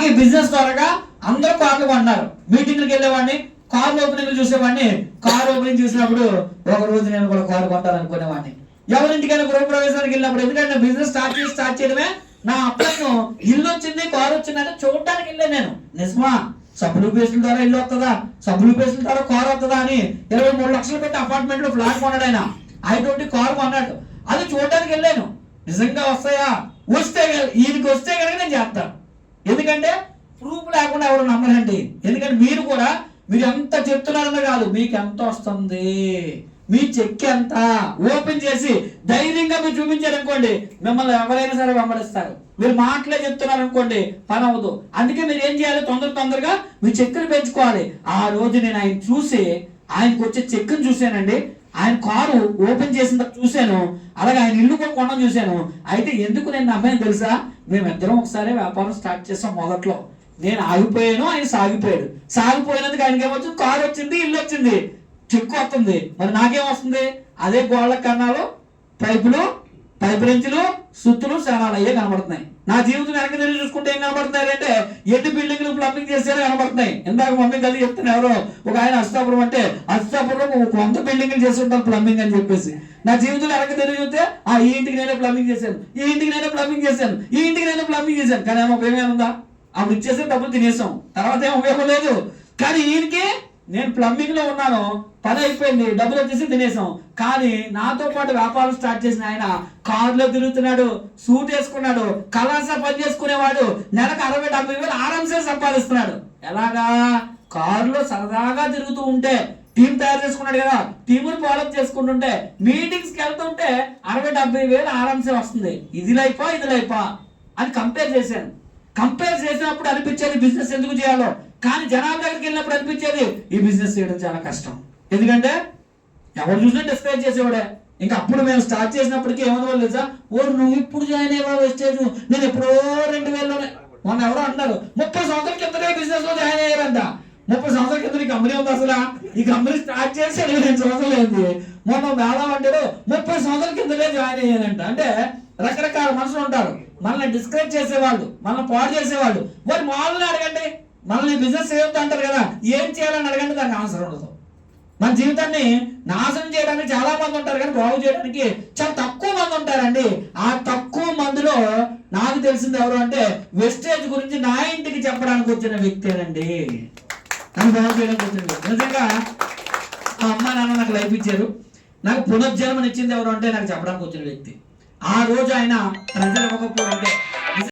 ఈ బిజినెస్ ద్వారా అందరూ కార్లు కొన్నారు. మీటింగ్లకు వెళ్ళేవాడిని, కార్ ఓపెనింగ్ చూసేవాడిని. కార్ ఓపెనింగ్ చూసినప్పుడు ఒక రోజు నేను కూడా కారు కొంటాననుకునేవాడిని. ఎవరింటికైనా గృహప్రవేశానికి వెళ్ళినప్పుడు, ఎందుకంటే బిజినెస్ స్టార్ట్ చేయడమే నా అప్లైను. ఇల్లు వచ్చింది, కారు వచ్చిందని చూడటానికి వెళ్ళాను నేను. నిజమా? సబ్బులు పేస్టుల ద్వారా ఇల్లు వస్తుందా, సబ్బులు పేస్టుల ద్వారా కారు వస్తుందా అని 23 లక్షలు పెట్టి అపార్ట్మెంట్ లో ఫ్లాట్ కొన్నాడు ఆయన. I20 కారు కొన్నాడు. అది చూడటానికి వెళ్ళాను. నిజంగా వస్తాయా? వస్తే ఈయనకి వస్తే కనుక నేను చేస్తాను. ఎందుకంటే ప్రూఫ్ లేకుండా ఎవరు నమ్మరండి. ఎందుకంటే మీరు ఎంత చెప్తున్నారన్న కాదు, మీకు ఎంత వస్తుంది, మీ చెక్ ఎంత ఓపెన్ చేసి ధైర్యంగా మీరు చూపించారనుకోండి, మిమ్మల్ని ఎవరైనా సరే వెంబడిస్తారు. మీరు మాటలే చెప్తున్నారనుకోండి, పని అవ్వదు. అందుకే మీరు ఏం చేయాలి, తొందరగా మీ చెక్కులు పెంచుకోవాలి. ఆ రోజు నేను ఆయన చూసి, ఆయనకు వచ్చే చెక్కును చూశానండి. ఆయన కారు ఓపెన్ చేసిన చూశాను, అలాగే ఆయన ఇల్లు కూడా కొనడం చూశాను. అయితే ఎందుకు నేను నమ్మాను తెలుసా? మేమిద్దరం ఒకసారి వ్యాపారం స్టార్ట్ చేసాం. మొదట్లో నేను ఆగిపోయాను, ఆయన సాగిపోయినందుకు ఆయనకి ఏమొచ్చింది, కారు వచ్చింది, ఇల్లు వచ్చింది, చెక్కు వస్తుంది. మరి నాకేం వస్తుంది? అదే గోళ్ళ కన్నాలు, పైపు రెంచులు, సుత్తులు, శానాలు అయ్యే కనబడుతున్నాయి. నా జీవితం వెనక తిరిగి చూసుకుంటే ఏం కనబడుతున్నాయి అంటే, ఎన్ని బిల్డింగ్లు ప్లంబింగ్ చేసేలా కనబడుతున్నాయి. ఇందాక మమ్మీ కలిసి చెప్తున్నా, ఎవరో ఒక ఆయన అస్తాపురం అంటే అస్తాపురంలో 100 బిల్డింగ్లు చేసి ఉంటారు ప్లంబింగ్ అని చెప్పేసి. నా జీవితంలో వెనక తిరిగి చూస్తే ఈ ఇంటికి నేనే ప్లంబింగ్ చేశాను, ఈ ఇంటికి నేనే ప్లంబింగ్ చేశాను, ఈ ఇంటికి నేనే ప్లంబింగ్ చేశాను. కానీ ఏమో ఉపయోగం ఉందా? అప్పుడు ఇచ్చేసే డబ్బులు తినేసాం, తర్వాత ఏం ఉపయోగం లేదు. కానీ ఈయనకి నేను ప్లంబింగ్ లో ఉన్నాను, పని అయిపోయింది, డబ్బులు వచ్చేసి తినేసాం. కానీ నాతో పాటు వ్యాపారం స్టార్ట్ చేసిన ఆయన కారులో తిరుగుతున్నాడు, సూట్ వేసుకున్నాడు, కళాశా పని చేసుకునేవాడు, నెలకు 60-70 వేలు ఆరాంసే సంపాదిస్తున్నాడు. ఎలాగా? కారులో సరదాగా తిరుగుతూ ఉంటే, టీం తయారు చేసుకున్నాడు కదా, టీముని ఫాలోఅప్ చేసుకుంటుంటే, మీటింగ్స్కి వెళ్తుంటే 60-70 వేలు ఆరాంసే వస్తుంది. ఇది లైఫా అని కంపేర్ చేసినప్పుడు అనిపించేది బిజినెస్ ఎందుకు చేయాలో. కానీ జనాల దగ్గరికి వెళ్ళినప్పుడు అనిపించేది ఈ బిజినెస్ చేయడం చాలా కష్టం. ఎందుకంటే ఎవరు చూసినా డిస్కరేజ్ చేసేవాడే. ఇంకా అప్పుడు మేము స్టార్ట్ చేసినప్పటికీ ఏమన్నా తెలుసా, నువ్వు ఇప్పుడు జాయిన్ అయ్యావా వెస్టేజ్, నేను ఎప్పుడో 2000లోనే. మొన్న ఎవరో అంటారు 30 సంవత్సరాల కిందనే బిజినెస్ లో జాయిన్ అయ్యారంట. 30 సంవత్సరాల కింద ఈ కంపెనీ ఉంది అసలు? ఈ కంపెనీ స్టార్ట్ చేసి 15 సంవత్సరాలు అయింది. మొన్న మేళం అంటాడు 30 సంవత్సరాల కిందనే జాయిన్ అయ్యానంట. అంటే రకరకాల మనుషులు ఉంటారు, మనల్ని డిస్కరేజ్ చేసేవాళ్ళు, మనల్ని పాడు చేసేవాళ్ళు. మరి మామూలుగా అడగండి, మనల్ని బిజినెస్ చేయొద్దు అంటారు కదా, ఏం చేయాలని అడగండి, దానికి ఆన్సర్ ఉండదు. మన జీవితాన్ని నాశనం చేయడానికి చాలా మంది ఉంటారు, కానీ బాగు చేయడానికి చాలా తక్కువ మంది ఉంటారండి. ఆ తక్కువ మందిలో నాకు తెలిసింది ఎవరు అంటే, వెస్టేజ్ గురించి నా ఇంటికి చెప్పడానికి వచ్చిన వ్యక్తేనండి, నన్ను బాగు చేయడానికి వచ్చిన. నిజంగా మా అమ్మ నాన్న నాకు లైఫ్ ఇచ్చారు, నాకు పునర్జన్మని ఇచ్చింది ఎవరు అంటే నాకు చెప్పడానికి వచ్చిన వ్యక్తి. ఆ రోజు ఆయన ప్రజలు ఇవ్వకపోతే